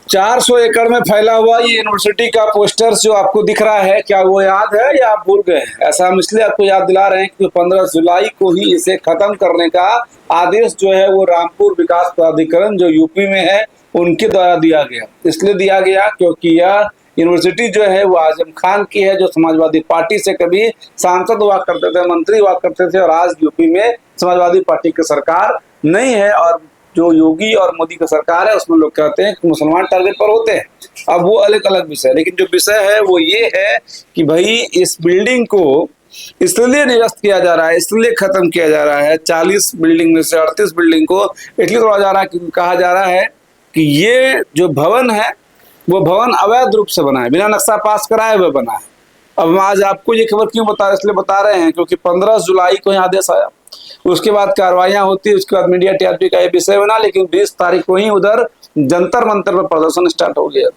400 एकड़ में फैला हुआ ये यूनिवर्सिटी का पोस्टर जो आपको दिख रहा है, क्या वो याद है या आप भूल गए? ऐसा हम इसलिए आपको याद दिला रहे हैं कि 15 जुलाई को ही इसे खत्म करने का आदेश जो है वो रामपुर विकास प्राधिकरण जो यूपी में है उनके द्वारा दिया गया। इसलिए दिया गया क्योंकि यह यूनिवर्सिटी जो है वो आजम खान की है, जो समाजवादी पार्टी से कभी सांसद हुआ करते थे, मंत्री हुआ करते थे, और आज यूपी में समाजवादी पार्टी की सरकार नहीं है। और जो योगी और मोदी की सरकार है उसमें लोग कहते हैं कि मुसलमान टारगेट पर होते हैं। अब वो अलग अलग विषय है, लेकिन जो विषय है वो ये है कि भाई इस बिल्डिंग को इसलिए निरस्त किया जा रहा है, इसलिए खत्म किया जा रहा है। 40 बिल्डिंग में से 38 बिल्डिंग को इसलिए तोड़ा जा रहा है क्योंकि कहा जा रहा है कि ये जो भवन है वो भवन अवैध रूप से बना है, बिना नक्शा पास कराए हुए बना है। अब हम आज आपको ये खबर क्यों बता रहे हैं, इसलिए बता रहे हैं क्योंकि 15 जुलाई को यहाँ आदेश आया, उसके बाद कार्रवाइयां होती है, उसके बाद मीडिया टीआरपी का ये विषय बना, लेकिन 20 तारीख को ही उधर जंतर मंतर पर प्रदर्शन स्टार्ट हो गया।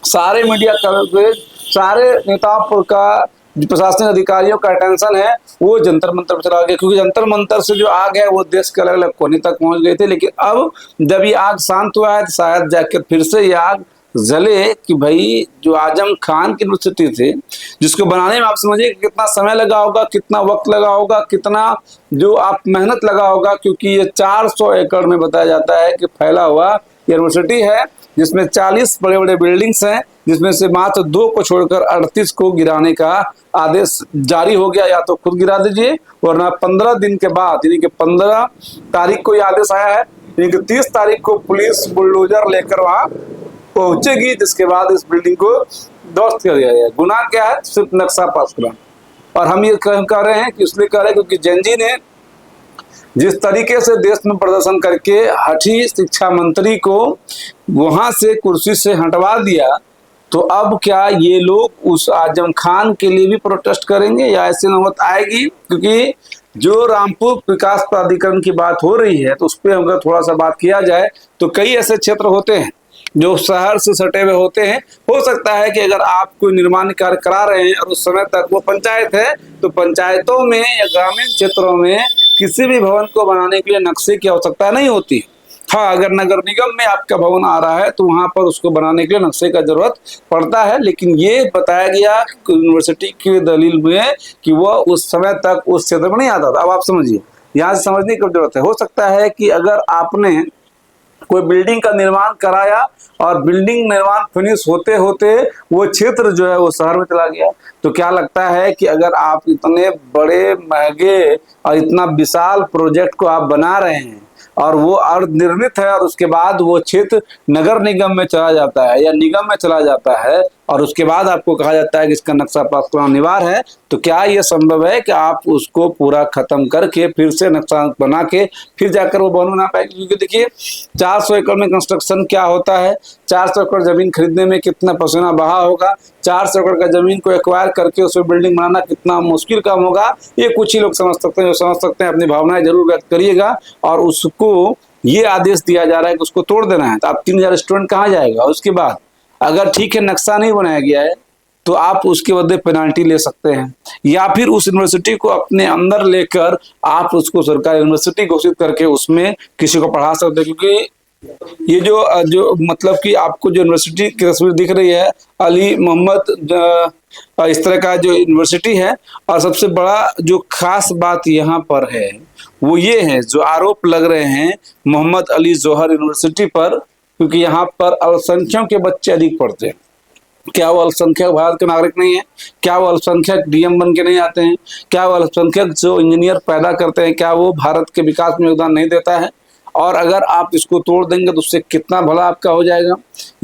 सारे मीडिया कवरेज, सारे नेताओं का, प्रशासनिक अधिकारियों का अटेंशन है वो जंतर मंतर पर चला गया, क्योंकि जंतर मंतर से जो आग है वो देश के अलग अलग कोने तक पहुंच गई थी। लेकिन अब जब ये आग शांत हुआ है तो शायद जाकर फिर से ये आग जले कि भाई जो आजम खान की यूनिवर्सिटी थी, जिसको बनाने में आप समझिए कितना समय लगा होगा, कितना वक्त लगा होगा, कितना जो आप मेहनत लगा होगा, क्योंकि ये 400 एकड़ में बताया जाता है कि फैला हुआ यूनिवर्सिटी है, जिसमें 40 बड़े बड़े बिल्डिंग्स हैं, जिसमें से मात्र 2 को छोड़कर 38 को गिराने का आदेश जारी हो गया। या तो खुद गिरा दीजिए, वरना 15 दिन के बाद, यानी कि 15 तारीख को ये आदेश आया है, यानी कि 30 तारीख को पुलिस बुलडोजर लेकर वहां पहुंचेगी, जिसके बाद इस बिल्डिंग को ध्वस्त कर दिया जाएगा। गुनाह क्या है? सिर्फ नक्शा पास कराना। और हम ये कह रहे हैं कि इसलिए कह रहे हैं क्योंकि जेनजी ने जिस तरीके से देश में प्रदर्शन करके हठी शिक्षा मंत्री को वहां से कुर्सी से हटवा दिया, तो अब क्या ये लोग उस आजम खान के लिए भी प्रोटेस्ट करेंगे या ऐसी नौबत आएगी? क्योंकि जो रामपुर विकास प्राधिकरण की बात हो रही है तो उस पर अगर थोड़ा सा बात किया जाए तो कई ऐसे क्षेत्र होते हैं जो शहर से सटे हुए होते हैं। हो सकता है कि अगर आप कोई निर्माण कार्य करा रहे हैं और उस समय तक वो पंचायत है, तो पंचायतों में या ग्रामीण क्षेत्रों में किसी भी भवन को बनाने के लिए नक्शे की आवश्यकता नहीं होती। हाँ, अगर नगर निगम में आपका भवन आ रहा है तो वहां पर उसको बनाने के लिए नक्शे का जरूरत पड़ता है। लेकिन ये बताया गया यूनिवर्सिटी की दलील में कि वह उस समय तक उस क्षेत्र में नहीं आता था। अब आप समझिए, यहाँ से समझने की जरूरत है। हो सकता है कि अगर आपने कोई बिल्डिंग का निर्माण कराया और बिल्डिंग निर्माण फिनिश होते होते वो क्षेत्र जो है वो शहर में चला गया, तो क्या लगता है कि अगर आप इतने बड़े महंगे और इतना विशाल प्रोजेक्ट को आप बना रहे हैं और वो अर्धनिर्मित है और उसके बाद वो क्षेत्र नगर निगम में चला जाता है या निगम में चला जाता है और उसके बाद आपको कहा जाता है कि इसका नक्शा पास करना अनिवार्य है, तो क्या ये संभव है कि आप उसको पूरा खत्म करके फिर से नक्शा बना के फिर जाकर वो भवन बना पाएंगे? क्योंकि देखिए 400 एकड़ में कंस्ट्रक्शन क्या होता है, 400 एकड़ जमीन खरीदने में कितना पसीना बहा होगा, 400 एकड़ का जमीन को एक्वायर करके उसमें बिल्डिंग बनाना कितना मुश्किल काम होगा, ये कुछ ही लोग समझ सकते हैं। जो समझ सकते हैं अपनी भावनाएं जरूर व्यक्त करिएगा। और उसको ये आदेश दिया जा रहा है कि उसको तोड़ देना है, तो आप 3000 स्टूडेंट कहाँ जाएगा? उसके बाद अगर ठीक है नक्शा नहीं बनाया गया है तो आप उसके बदले पेनाल्टी ले सकते हैं, या फिर उस यूनिवर्सिटी को अपने अंदर लेकर आप उसको सरकारी यूनिवर्सिटी घोषित करके उसमें किसी को पढ़ा सकते हैं। क्योंकि ये जो मतलब कि आपको जो यूनिवर्सिटी की तस्वीर दिख रही है, अली मोहम्मद इस तरह का जो यूनिवर्सिटी है, और सबसे बड़ा जो खास बात यहाँ पर है वो ये है, जो आरोप लग रहे हैं मोहम्मद अली जौहर यूनिवर्सिटी पर, क्योंकि यहाँ पर अल्पसंख्यक के बच्चे अधिक पढ़ते हैं। क्या वो अल्पसंख्यक भारत के नागरिक नहीं है? क्या वो अल्पसंख्यक डीएम बन के नहीं आते हैं? क्या वो अल्पसंख्यक जो इंजीनियर पैदा करते हैं, क्या वो भारत के विकास में योगदान नहीं देता है? और अगर आप इसको तोड़ देंगे तो उससे कितना भला आपका हो जाएगा?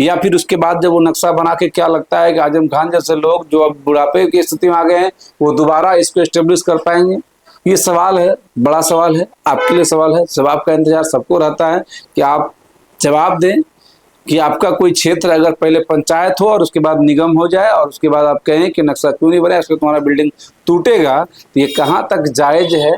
या फिर उसके बाद जब वो नक्शा बना के क्या लगता है कि आजम खान जैसे लोग जो अब बुढ़ापे की स्थिति में आ गए हैं वो दोबारा इसको एस्टेब्लिश कर पाएंगे? ये सवाल है, बड़ा सवाल है, आपके लिए सवाल है। जवाब का इंतजार सबको रहता है कि आप जवाब दें कि आपका कोई क्षेत्र अगर पहले पंचायत हो और उसके बाद निगम हो जाए और उसके बाद आप कहें कि नक्शा क्यों नहीं बना, इसलिए तुम्हारा बिल्डिंग टूटेगा, तो ये कहाँ तक जायज है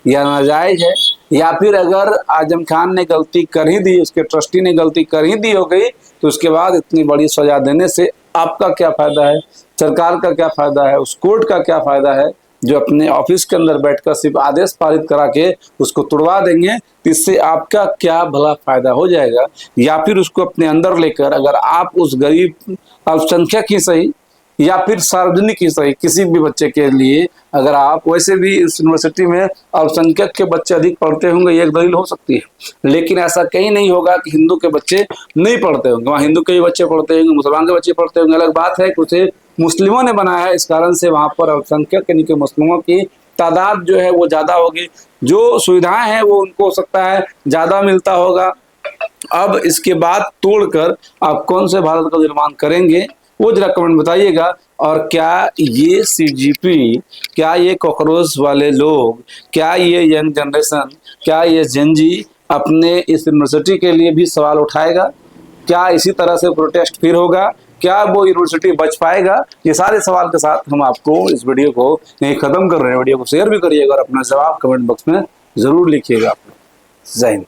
या नाजायज है? या फिर अगर आजम खान ने गलती कर ही दी, उसके ट्रस्टी ने गलती कर ही दी हो गई, तो उसके बाद इतनी बड़ी सजा देने से आपका क्या फायदा है, सरकार का क्या फायदा है, उस कोर्ट का क्या फायदा है? जो अपने ऑफिस के अंदर बैठकर सिर्फ आदेश पारित करा के उसको तुड़वा देंगे, तो इससे आपका क्या भला फायदा हो जाएगा। या फिर उसको अपने अंदर लेकर अगर आप उस गरीब अल्पसंख्यक ही सही या फिर सार्वजनिक ही सही किसी भी बच्चे के लिए, अगर आप वैसे भी इस यूनिवर्सिटी में अल्पसंख्यक के बच्चे अधिक पढ़ते होंगे, ये एक दलील हो सकती है, लेकिन ऐसा कहीं नहीं होगा कि हिंदू के बच्चे नहीं पढ़ते होंगे। वहाँ हिंदू के भी बच्चे पढ़ते होंगे, मुसलमान के बच्चे पढ़ते होंगे, अलग बात है कि उसे मुस्लिमों ने बनाया है, इस कारण से वहाँ पर अल्पसंख्यक यानी कि मुस्लिमों की तादाद जो है वो ज़्यादा होगी, जो सुविधाएं हैं वो उनको हो सकता है ज़्यादा मिलता होगा। अब इसके बाद तोड़कर आप कौन से भारत का निर्माण करेंगे, वो जरा कमेंट बताइएगा। और क्या ये सीजीपी, क्या ये कॉकरोच वाले लोग, क्या ये यंग जनरेशन, क्या ये जेनजी अपने इस यूनिवर्सिटी के लिए भी सवाल उठाएगा? क्या इसी तरह से प्रोटेस्ट फिर होगा? क्या वो यूनिवर्सिटी बच पाएगा? ये सारे सवाल के साथ हम आपको इस वीडियो को यहीं खत्म कर रहे हैं। वीडियो को शेयर भी करिएगा और अपना जवाब कमेंट बॉक्स में जरूर लिखिएगा। जय हिंद।